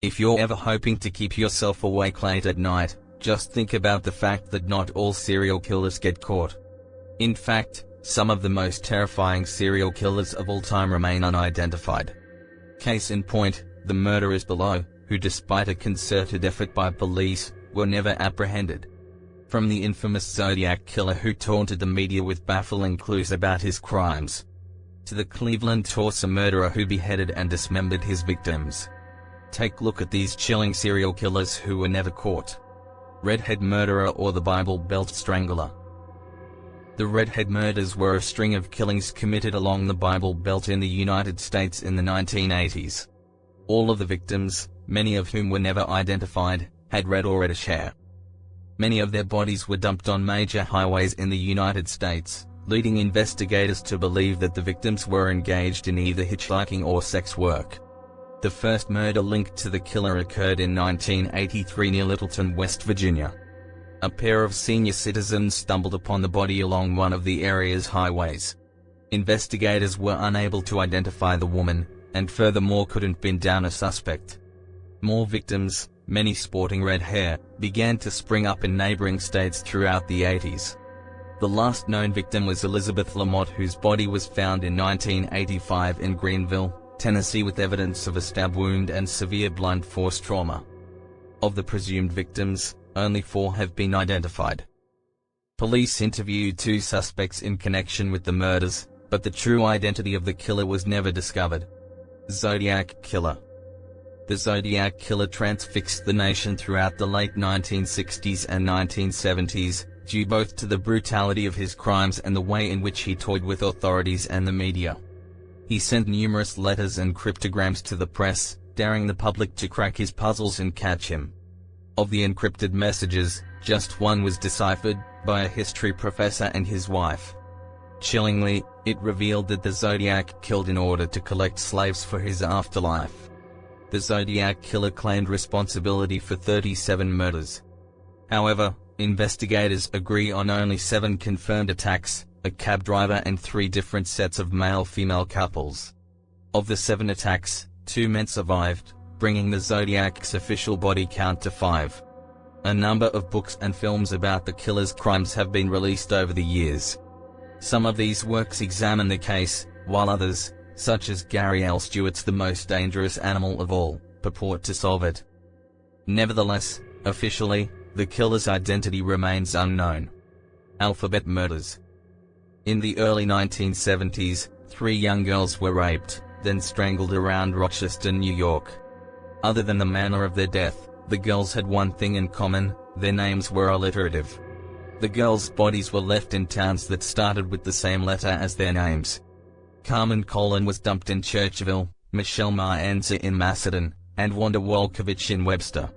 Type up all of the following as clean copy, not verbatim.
If you're ever hoping to keep yourself awake late at night, just think about the fact that not all serial killers get caught. In fact, some of the most terrifying serial killers of all time remain unidentified. Case in point, the murderers below, who despite a concerted effort by police, were never apprehended. From the infamous Zodiac Killer who taunted the media with baffling clues about his crimes, to the Cleveland torso murderer who beheaded and dismembered his victims. Take a look at these chilling serial killers who were never caught. Redhead Murderer or the Bible Belt Strangler. The Redhead Murders were a string of killings committed along the Bible Belt in the United States in the 1980s. All of the victims, many of whom were never identified, had red or reddish hair. Many of their bodies were dumped on major highways in the United States, leading investigators to believe that the victims were engaged in either hitchhiking or sex work. The first murder linked to the killer occurred in 1983 near Littleton, West Virginia. A pair of senior citizens stumbled upon the body along one of the area's highways. Investigators were unable to identify the woman, and furthermore couldn't pin down a suspect. More victims, many sporting red hair, began to spring up in neighboring states throughout the 80s. The last known victim was Elizabeth Lamott, whose body was found in 1985 in Greenville, Tennessee, with evidence of a stab wound and severe blunt force trauma. Of the presumed victims, only 4 have been identified. Police interviewed 2 suspects in connection with the murders, but the true identity of the killer was never discovered. Zodiac Killer. The Zodiac Killer transfixed the nation throughout the late 1960s and 1970s, due both to the brutality of his crimes and the way in which he toyed with authorities and the media. He sent numerous letters and cryptograms to the press, daring the public to crack his puzzles and catch him. Of the encrypted messages, just one was deciphered, by a history professor and his wife. Chillingly, it revealed that the Zodiac killed in order to collect slaves for his afterlife. The Zodiac Killer claimed responsibility for 37 murders. However, investigators agree on only 7 confirmed attacks, a cab driver and 3 different sets of male-female couples. Of the 7 attacks, 2 men survived, bringing the Zodiac's official body count to 5. A number of books and films about the killer's crimes have been released over the years. Some of these works examine the case, while others, such as Gary L. Stewart's The Most Dangerous Animal of All, purport to solve it. Nevertheless, officially, the killer's identity remains unknown. Alphabet Murders. In the early 1970s, 3 young girls were raped, then strangled around Rochester, New York. Other than the manner of their death, the girls had one thing in common: their names were alliterative. The girls' bodies were left in towns that started with the same letter as their names. Carmen Colon was dumped in Churchville, Michelle Maenza in Macedon, and Wanda Wolkowicz in Webster.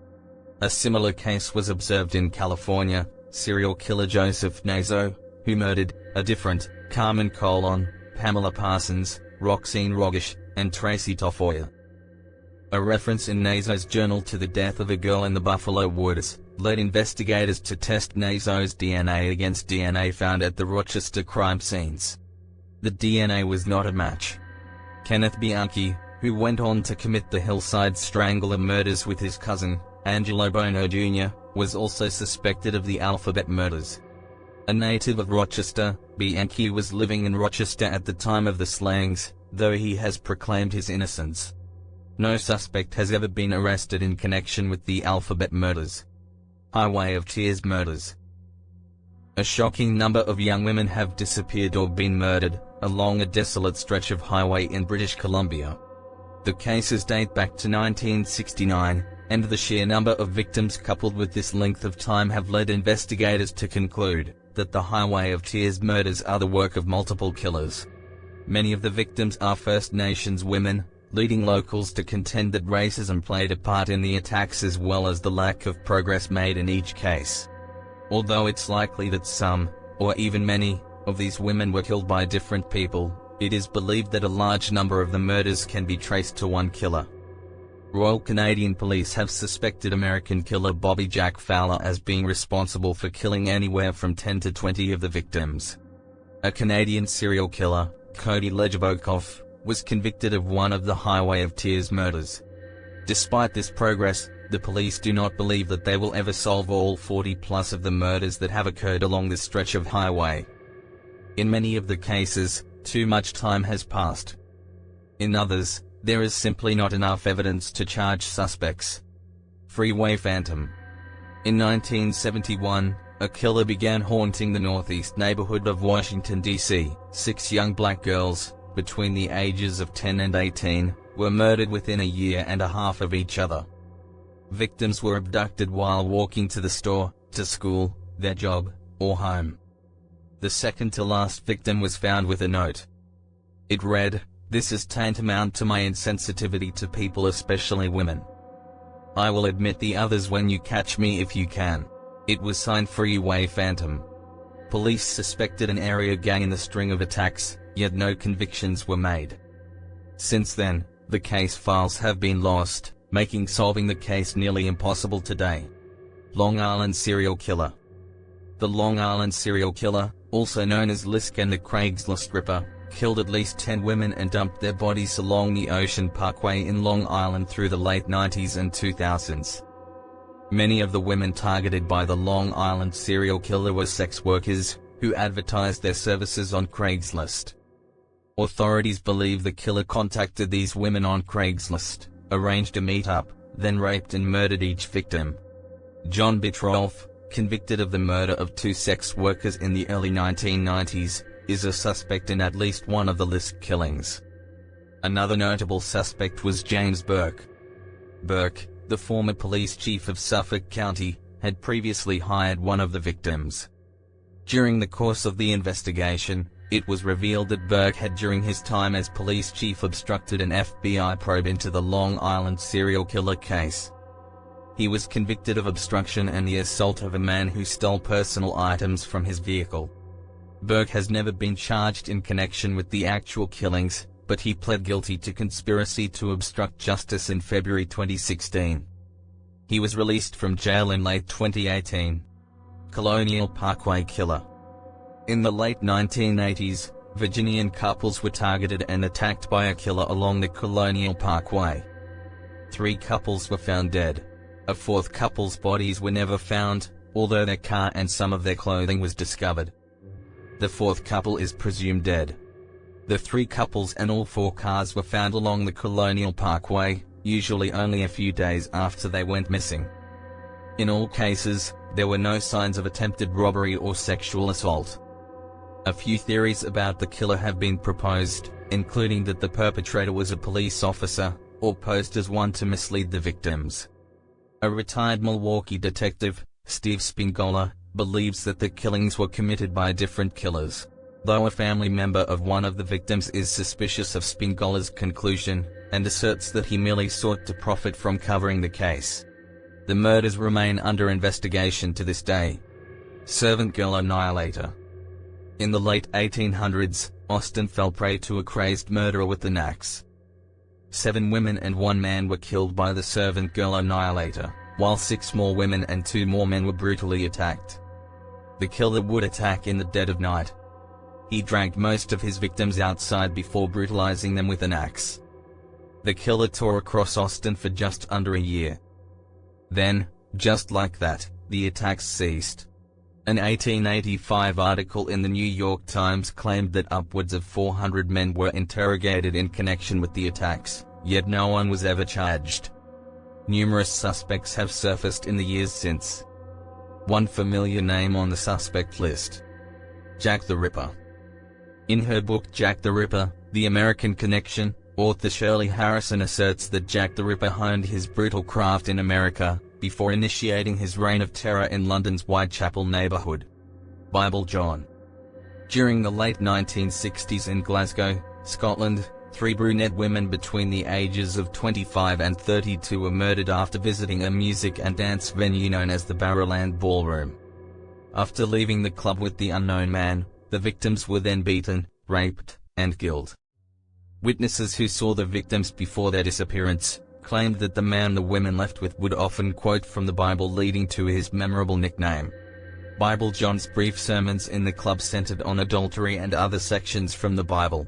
A similar case was observed in California. Serial killer Joseph Naso, who murdered a different Carmen Colon, Pamela Parsons, Roxane Rogish, and Tracy Tafoya. A reference in Naso's journal to the death of a girl in the Buffalo Woods led investigators to test Naso's DNA against DNA found at the Rochester crime scenes. The DNA was not a match. Kenneth Bianchi, who went on to commit the Hillside Strangler murders with his cousin, Angelo Bono Jr., was also suspected of the Alphabet Murders. A native of Rochester, Bianchi was living in Rochester at the time of the slayings, though he has proclaimed his innocence. No suspect has ever been arrested in connection with the Alphabet Murders. Highway of Tears Murders. A shocking number of young women have disappeared or been murdered along a desolate stretch of highway in British Columbia. The cases date back to 1969, and the sheer number of victims coupled with this length of time have led investigators to conclude that the Highway of Tears murders are the work of multiple killers. Many of the victims are First Nations women, leading locals to contend that racism played a part in the attacks as well as the lack of progress made in each case. Although it's likely that some, or even many, of these women were killed by different people, it is believed that a large number of the murders can be traced to one killer. Royal Canadian Police have suspected American killer Bobby Jack Fowler as being responsible for killing anywhere from 10 to 20 of the victims. A Canadian serial killer, Cody Legebokoff, was convicted of one of the Highway of Tears murders. Despite this progress, the police do not believe that they will ever solve all 40+ of the murders that have occurred along this stretch of highway. In many of the cases, too much time has passed. In others, there is simply not enough evidence to charge suspects. Freeway Phantom. In 1971, a killer began haunting the northeast neighborhood of Washington, D.C. 6 young black girls, between the ages of 10 and 18, were murdered within a year and a half of each other. Victims were abducted while walking to the store, to school, their job, or home. The second-to-last victim was found with a note. It read, "This is tantamount to my insensitivity to people, especially women. I will admit the others when you catch me if you can." It was signed Freeway Phantom. Police suspected an area gang in the string of attacks, yet no convictions were made. Since then, the case files have been lost, making solving the case nearly impossible today. Long Island Serial Killer. The Long Island Serial Killer, also known as Lisk and the Craigslist Ripper, killed at least 10 women and dumped their bodies along the Ocean Parkway in Long Island through the late 90s and 2000s. Many of the women targeted by the Long Island serial killer were sex workers, who advertised their services on Craigslist. Authorities believe the killer contacted these women on Craigslist, arranged a meet-up, then raped and murdered each victim. John Bitroff, convicted of the murder of 2 sex workers in the early 1990s, is a suspect in at least one of the Lisk killings. Another notable suspect was James Burke. Burke, the former police chief of Suffolk County, had previously hired one of the victims. During the course of the investigation, it was revealed that Burke had during his time as police chief obstructed an FBI probe into the Long Island serial killer case. He was convicted of obstruction and the assault of a man who stole personal items from his vehicle. Burke has never been charged in connection with the actual killings, but he pled guilty to conspiracy to obstruct justice in February 2016. He was released from jail in late 2018. Colonial Parkway Killer. In the late 1980s, Virginian couples were targeted and attacked by a killer along the Colonial Parkway. 3 couples were found dead. A 4th couple's bodies were never found, although their car and some of their clothing was discovered. The 4th couple is presumed dead. The 3 couples and all 4 cars were found along the Colonial Parkway, usually only a few days after they went missing. In all cases, there were no signs of attempted robbery or sexual assault. A few theories about the killer have been proposed, including that the perpetrator was a police officer, or posed as one to mislead the victims. A retired Milwaukee detective, Steve Spingola, believes that the killings were committed by different killers. Though a family member of one of the victims is suspicious of Spingola's conclusion, and asserts that he merely sought to profit from covering the case. The murders remain under investigation to this day. Servant girl Annihilator. In the late 1800s, Austin fell prey to a crazed murderer with an axe. 7 women and 1 man were killed by the servant girl Annihilator, while 6 more women and 2 more men were brutally attacked. The killer would attack in the dead of night. He dragged most of his victims outside before brutalizing them with an axe. The killer tore across Austin for just under a year. Then, just like that, the attacks ceased. An 1885 article in the New York Times claimed that upwards of 400 men were interrogated in connection with the attacks, yet no one was ever charged. Numerous suspects have surfaced in the years since. One familiar name on the suspect list: Jack the Ripper. In her book Jack the Ripper, The American Connection, author Shirley Harrison asserts that Jack the Ripper honed his brutal craft in America, before initiating his reign of terror in London's Whitechapel neighborhood. Bible John. During the late 1960s in Glasgow, Scotland, 3 brunette women between the ages of 25 and 32 were murdered after visiting a music and dance venue known as the Barrowland Ballroom. After leaving the club with the unknown man, the victims were then beaten, raped, and killed. Witnesses who saw the victims before their disappearance claimed that the man the women left with would often quote from the Bible, leading to his memorable nickname. Bible John's brief sermons in the club centered on adultery and other sections from the Bible.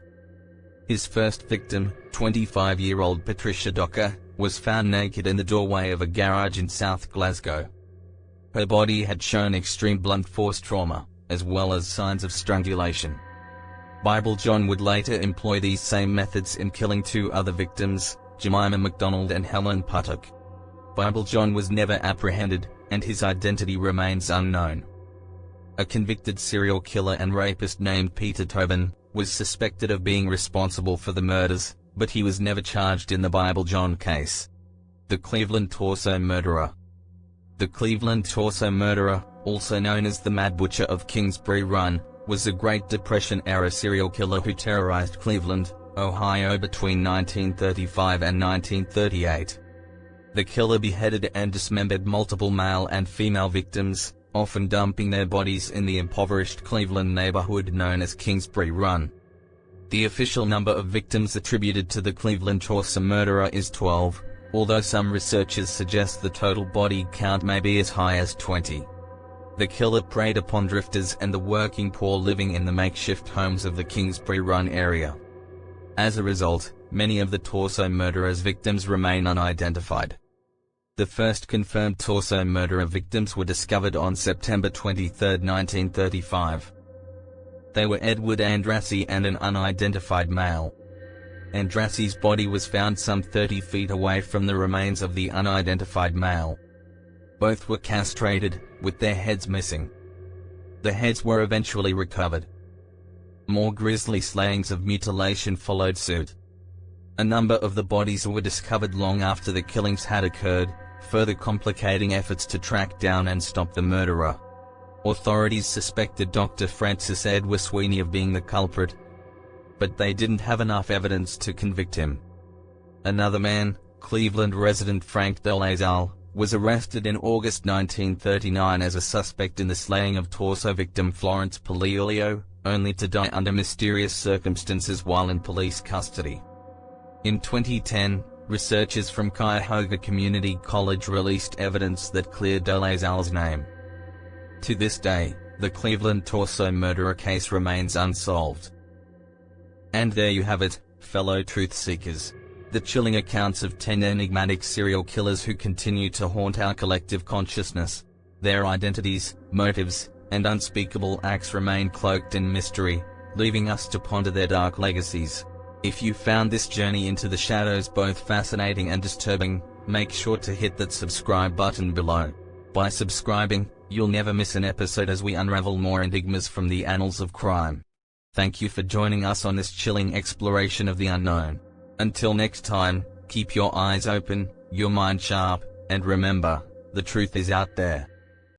His first victim, 25-year-old Patricia Docker, was found naked in the doorway of a garage in South Glasgow. Her body had shown extreme blunt force trauma, as well as signs of strangulation. Bible John would later employ these same methods in killing two other victims, Jemima MacDonald and Helen Puttock. Bible John was never apprehended, and his identity remains unknown. A convicted serial killer and rapist named Peter Tobin was suspected of being responsible for the murders, but he was never charged in the Bible John case. The Cleveland Torso Murderer. The Cleveland Torso Murderer, also known as the Mad Butcher of Kingsbury Run, was a Great Depression-era serial killer who terrorized Cleveland, Ohio between 1935 and 1938. The killer beheaded and dismembered multiple male and female victims, often dumping their bodies in the impoverished Cleveland neighborhood known as Kingsbury Run. The official number of victims attributed to the Cleveland Torso Murderer is 12, although some researchers suggest the total body count may be as high as 20. The killer preyed upon drifters and the working poor living in the makeshift homes of the Kingsbury Run area. As a result, many of the Torso Murderer's victims remain unidentified. The first confirmed Torso Murderer victims were discovered on September 23, 1935. They were Edward Andrassy and an unidentified male. Andrassy's body was found some 30 feet away from the remains of the unidentified male. Both were castrated, with their heads missing. The heads were eventually recovered. More grisly slayings of mutilation followed suit. A number of the bodies were discovered long after the killings had occurred, further complicating efforts to track down and stop the murderer. Authorities suspected Dr. Francis Edward Sweeney of being the culprit, but they didn't have enough evidence to convict him. Another man, Cleveland resident Frank DeLazal, was arrested in August 1939 as a suspect in the slaying of Torso victim Florence Paliolio, only to die under mysterious circumstances while in police custody. In 2010, researchers from Cuyahoga Community College released evidence that cleared DeLazal's name. To this day, the Cleveland Torso Murderer case remains unsolved. And there you have it, fellow truth seekers. The chilling accounts of 10 enigmatic serial killers who continue to haunt our collective consciousness. Their identities, motives, and unspeakable acts remain cloaked in mystery, leaving us to ponder their dark legacies. If you found this journey into the shadows both fascinating and disturbing, make sure to hit that subscribe button below. By subscribing, you'll never miss an episode as we unravel more enigmas from the annals of crime. Thank you for joining us on this chilling exploration of the unknown. Until next time, keep your eyes open, your mind sharp, and remember, the truth is out there.